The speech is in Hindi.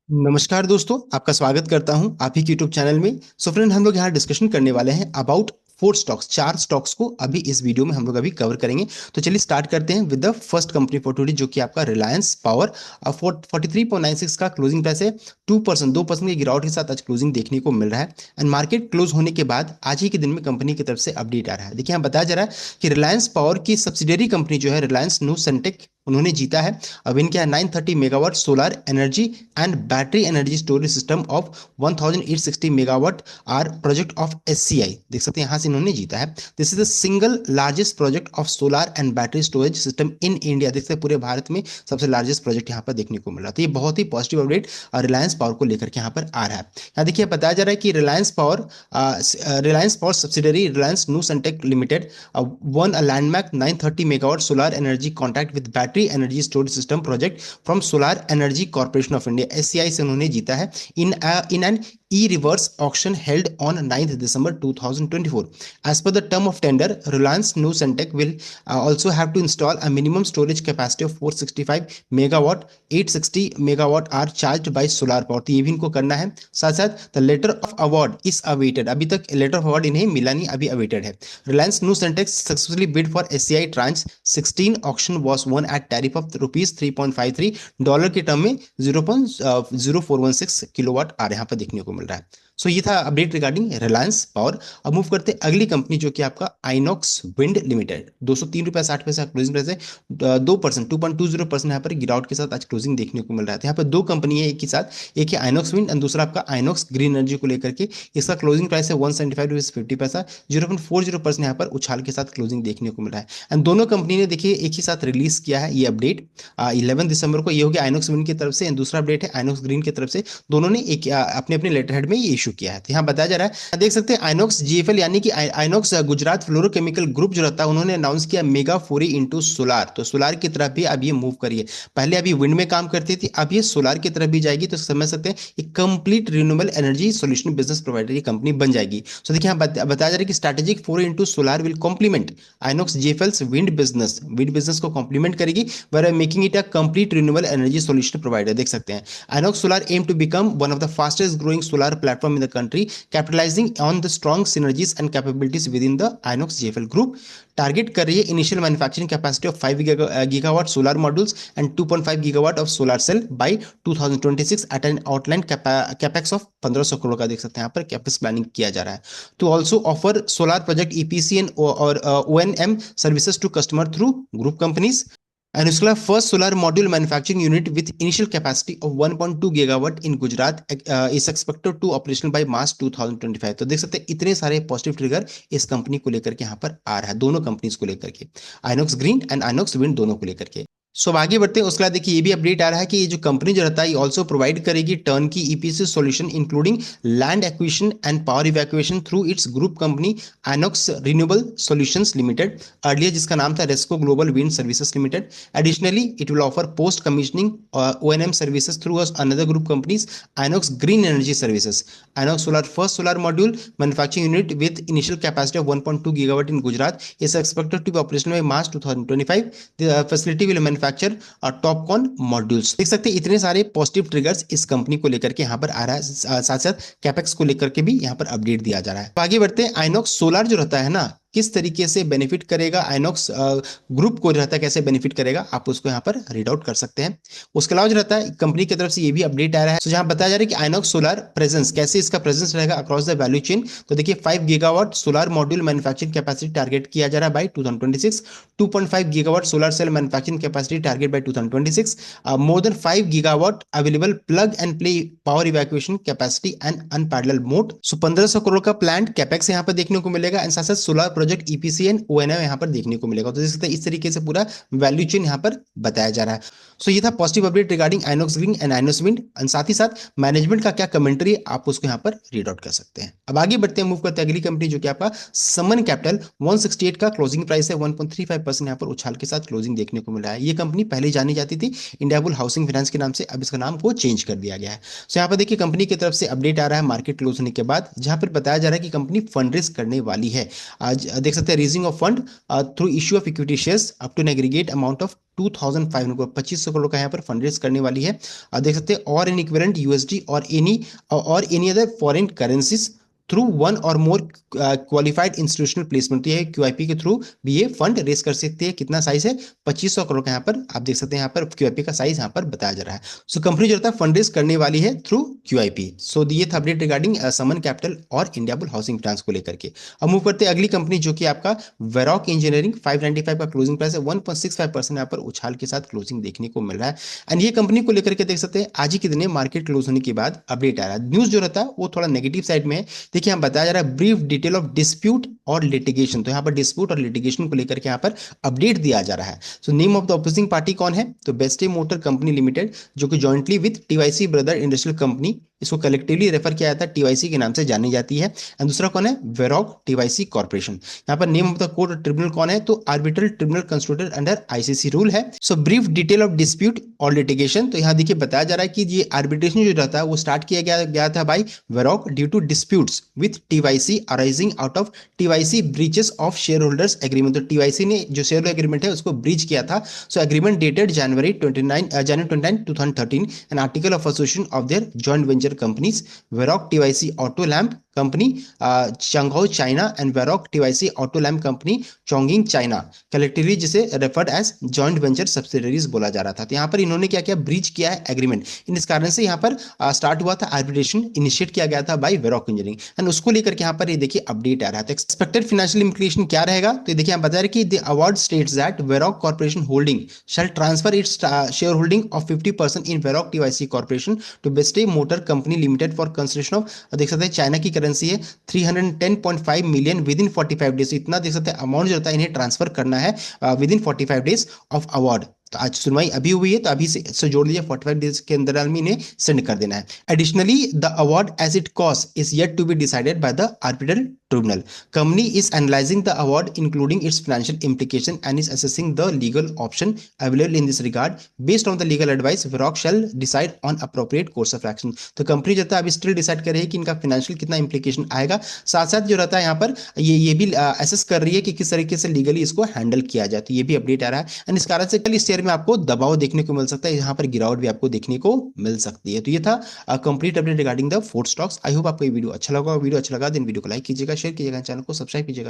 नमस्कार दोस्तों, आपका स्वागत करता हूं आप ही के यूट्यूब चैनल में। सो फ्रेंड, हम लोग यहाँ डिस्कशन करने वाले हैं अबाउट फोर स्टॉक्स, चार स्टॉक्स को अभी इस वीडियो में हम लोग अभी कवर करेंगे। तो चलिए स्टार्ट करते हैं with the first company for today, जो कि आपका रिलायंस पावर। 43.96 का क्लोजिंग प्राइस है। 2% की गिरावट के साथ आज क्लोजिंग देखने को मिल रहा है। एंड मार्केट क्लोज होने के बाद आज ही के दिन में कंपनी की तरफ से अपडेट आ रहा है। देखिए, यहाँ बताया जा रहा है कि रिलायंस पावर की सब्सिडरी कंपनी जो है रिलायंस न्यू सनटेक, उन्होंने जीता है। अब इनके यहाँ 930 megawatt solar energy and battery energy storage system of 1860 megawatt are project of SCI, देख सकते हैं यहाँ से इन्होंने जीता है। This is the single largest project of solar and battery storage system in India, देख सकते हैं पूरे भारत में सबसे लार्जेस्ट प्रोजेक्ट यहाँ पर देखने को मिल रहा है। तो ये बहुत ही पॉजिटिव अपडेट रिलायंस पावर को लेकर के यहाँ पर आ रहा है। यहाँ देखिए बताया जा रहा है कि Reliance Power subsidiary Reliance New Suntech Limited won a landmark 930 megawatt solar energy contract with battery energy storage system project from Solar Energy Corporation of India, SCI से उन्होंने जीता है in an e-reverse auction held on 9th December 2024. As per the term of tender, Reliance New Sentech will also have to install a minimum storage capacity of 465 megawatt, 860 megawatt are charged by solar power. तो ये भी इनको करना है। साथ साथ the letter of award is awaited, अभी तक लेटर ऑफ अवार्ड इन्हें मिला नहीं, अभी अवेटेड है। Reliance New Sentex successfully bid for SCI tranche 16 auction was won at tariff of rupees 3.53 dollar के टर्म में 0.0416 किलोवाट आर यहाँ पर देखने को मिल रहा है। सो ये था अपडेट रिगार्डिंग रिलायंस पावर। अब मूव करते हैं अगली कंपनी, जो कि आपका आइनॉक्स विंड लिमिटेड। 203 रुपया 60 पैसा क्लोजिंग प्राइस है। 2% यहाँ पर गिरावट के साथ आज क्लोजिंग देखने को मिल रहा है। यहाँ पर दो कंपनी है एक ही साथ, एक है आइनॉक्स विंड और दूसरा आपका आइनॉक्स ग्रीन एनर्जी को लेकर के। इसका क्लोजिंग प्राइस है 175 रुपीज 50 पैसा। 0.40% यहाँ पर उछाल के साथ क्लोजिंग देखने को मिल रहा है। एंड दोनों कंपनी ने देखिए एक ही साथ रिलीज किया है ये अपडेट 11 दिसंबर को। ये हो गया आइनॉक्स विंड की तरफ से, दूसरा अपडेट है आइनॉक्स ग्रीन की तरफ से। दोनों ने एक अपने अपने लेटर हेड में ये इशू किया है। तो यहाँ बताया जा रहा है, देख सकते हैं आइनॉक्स जीएफएल यानी कि आइनॉक्स गुजरात फ्लोरोकेमिकल ग्रुप जो रहता है, उन्होंने अनाउंस किया मेगा फोरी इनटू सोलार। तो सोलार की तरफ भी अब ये मूव करिए। पहले अभी विंड में काम करती थी, अब ये सोलार की तरफ भी जाएगी। तो समझ सकते हैं एक complete renewable energy solution business provider की कंपनी बन जाएगी। सो देखिए यहाँ बताया जा रहा है कि strategic foray into solar will complement Inox GFL's wind business को कॉम्प्लीमेंट करेगी, where making it a complete renewable energy solution provider. देख सकते हैं Inox solar aim to become one of the fastest growing solar platform in the country, capitalizing on the strong synergies and capabilities within the Inox GFL group. Target कर रही है initial manufacturing capacity of 5 gigawatt solar modules and 2.5 gigawatt of solar cell by 2026 at an outline capex of 1500 crore का, देख सकते हैं यहाँ पर कैपेक्स प्लानिंग किया जा रहा है। To also offer solar project EPC and और ONM services to customer through group companies. And उसके अलावा first solar module manufacturing unit with initial capacity of 1.2 gigawatt in Gujarat is expected to operational by March 2025। तो देख सकते हैं इतने सारे पॉजिटिव ट्रिगर इस कंपनी को लेकर के यहाँ पर आ रहा है, दोनों कंपनीज को लेकर के, INOX green and INOX wind दोनों को लेकर के। सो अब आगे बढ़ते हैं। उसके बाद देखिए ये भी अपडेट आ रहा है कि ये जो कंपनी जो रहता है ये ऑल्सो प्रोवाइड करेगी turnkey EPC solution including land acquisition and power evacuation through its group company Inox renewable solutions limited, earlier जिसका नाम था Resco global wind services limited. Additionally it will offer post commissioning ONM services through another group companies Inox green energy services. Inox solar first solar module manufacturing unit with initial capacity of 1.2 gigawatt in Gujarat is expected to be operational by March 2025। The facility will manufacture Topcon modules. देख सकते हैं इतने सारे पॉजिटिव ट्रिगर्स इस कंपनी को लेकर के यहाँ पर आ रहा है। साथ साथ कैपेक्स को लेकर के भी यहाँ पर अपडेट दिया जा रहा है। तो आगे बढ़ते हैं। आइनॉक्स सोलर जो रहता है ना, किस तरीके से बेनिफिट करेगा, आइनॉक्स ग्रुप को रहता है कैसे बेनिफिट करेगा, आप उसको यहाँ पर रीड आउट कर सकते हैं। उसके अलावा जो रहता है कंपनी की तरफ से ये भी अपडेट आ रहा है, तो जहां बताया जा रहा है कि आइनॉक्स सोलर प्रेजेंस कैसे इसका प्रेजेंस रहेगा अक्रॉस द वैल्यू चेन। तो देखिए 5 gigawatt solar module manufacturing capacity target किया जा रहा है by 2026। 2.5 gigawatt solar cell manufacturing capacity target by 2026। More than 5 gigawatt available plug and play power evacuation capacity and unparalleled mode. So 1500 crore का प्लान कैपेक्स यहाँ पर देखने को मिलेगा एंड साथ साथ solar project EPC and O&M यहाँ पर देखने को मिलेगा। तो देख सकते हैं इस तरीके से पूरा वैल्यू चेन यहाँ पर बताया जा रहा है। सो ये था positive update regarding INOX green and INOX wind and साथ ही साथ मैनेजमेंट का क्या कमेंट्री है आप उसको यहाँ पर रीड आउट कर सकते हैं। अब आगे बढ़ते हैं, मूव करते हैं अगली कंपनी जो कि आपका समन कैपिटल। 168 का क्लोजिंग प्राइस है। 1.35% यहाँ पर उछाल के साथ क्लोजिंग देखने को मिल रहा है। ये कंपनी पहले जानी जाती थी इंडियाबुल हाउसिंग फाइनेंस के नाम से, अब इसका नाम को चेंज कर दिया गया है। सो यहाँ पर देखिए कंपनी की तरफ से अपडेट आ रहा है मार्केट क्लोज होने के बाद, जहां पर बताया जा रहा है कि कंपनी फंड रेज करने वाली है। आज देख सकते हैं raising of fund through issue of equity shares up to an aggregate amount of 2500 crore, 2500 crore का यहाँ पर फंड रेज करने वाली है। देख सकते हैं और इन इक्विवेलेंट यूएसडी और any other foreign currencies through one और मोर क्वालिफाइड इंस्टीट्यूशनल प्लेसमेंट। तो ये क्यूआईपी के थ्रू भी ये फंड रेस कर सकते हैं। कितना साइज है? 2500 करोड़ का यहाँ पर आप देख सकते हैं, यहाँ पर क्यूआईपी का साइज यहाँ पर बताया जा रहा है। सो कंपनी जो रहता है फंड रेस करने वाली है थ्रू क्यूआईपी। सो ये था अपडेट रिगार्डिंग समन कैपिटल और इंडिया बुल हाउसिंग फाइनेंस को लेकर के। अब मूव करते हैं अगली कंपनी जो कि आपका वेरॉक इंजीनियरिंग। 595 का क्लोजिंग प्राइस है, 1.65% यहाँ पर उछाल के साथ क्लोजिंग देखने को मिल रहा है। एंड ये कंपनी को लेकर के देख सकते हैं आज ही के दिन मार्केट क्लोज होने के बाद अपडेट आ रहा है। न्यूज जो रहता है वो थोड़ा नेगेटिव साइड में है। देखिए हम बताया जा रहा है ब्रीफ डिटेल ऑफ डिस्प्यूट और लिटिगेशन। तो यहाँ पर डिस्प्यूट और लिटिगेशन को लेकर के यहाँ पर अपडेट दिया जा रहा है। So name of the opposing party कौन है? तो बेस्टे मोटर कंपनी लिमिटेड, जो कि jointly with TYC brother industrial company, इसको कलेक्टिवली रेफर किया जाता है टीवाईसी के नाम से जानी जाती है। एंड दूसरा कौन है? Varroc TYC corporation. यहाँ पर name of the court tribunal कौन है? तो arbitral tribunal constituted under ICC rule है। सो ब्रीफ डिटेल ऑफ डिस्प्यूट और लिटिगेशन, तो यहाँ देखिए बताया जा रहा है कि ये आर्बिट्रेशन जो रहता है वो स्टार्ट किया गया था by Varroc due to disputes with TYC arising out of TYC breaches of shareholders agreement. तो टीवाईसी ने जो शेयर एग्रीमेंट है उसको ब्रीच किया था। So agreement dated January 29 2013 and article of association of their joint venture companies Varroc TYC auto lamp company Shanghai China and Varroc TYC auto lamp company Chongqing China, collectively जिसे referred as joint venture subsidiaries बोला जा रहा था। तो यहाँ पर इन्होंने क्या किया? ब्रीच किया है एग्रीमेंट। इन इस कारण से यहाँ पर स्टार्ट हुआ था आर्बिट्रेशन, इनिशिएट किया गया था बाय वेरॉक इंजीनियरिंग। एंड उसको लेकर के यहाँ पर ये देखिए अपडेट आ रहा था। एक्सपेक्टेड फाइनेंशियल इंप्लीकेशन क्या रहेगा? तो देखिए हम बता रहे कि the award states that Varroc corporation holding shall transfer its shareholding of 50% in Varroc TYC corporation to Beste motor company limited for consideration of, देख सकते हैं चाइना की करेंसी है 310.5 मिलियन विद इन 45 डेज। इतना देख सकते हैं अमाउंट जो होता है इन्हें ट्रांसफर करना है with in 45 days of award. तो आज सुनवाई अभी हुई है तो अभी से जोड़ लीजिए 45 डेज के अंदर में इन्हें सेंड कर देना है। Additionally the award as it cost is yet to be decided by the arbitral tribunal. Company is analysing the award including its financial implication and is assessing the legal option available in this regard. Based on the legal advice Varroc shall decide on appropriate course of action. तो कंपनी जो है अभी स्टिल डिसाइड कर रही है कि इनका फाइनेंशियल कितना इंप्लीकेशन आएगा। साथ साथ जो रहता है यहाँ पर ये भी असेस कर रही है कि किस तरीके से लीगली इसको हैंडल किया जाए। तो ये भी अपडेट आ रहा है। एंड इस कारण से कल इस शेयर में आपको दबाव देखने को मिल सकता है, यहाँ पर गिरावट भी आपको देखने को मिल सकती है। तो ये था complete update regarding the 4 stocks. I hope आपको ये वीडियो अच्छा लगा। वीडियो अच्छा लगा देन वीडियो को लाइक कीजिएगा, शेयर कीजिएगा, चैनल को सब्सक्राइब कीजिएगा।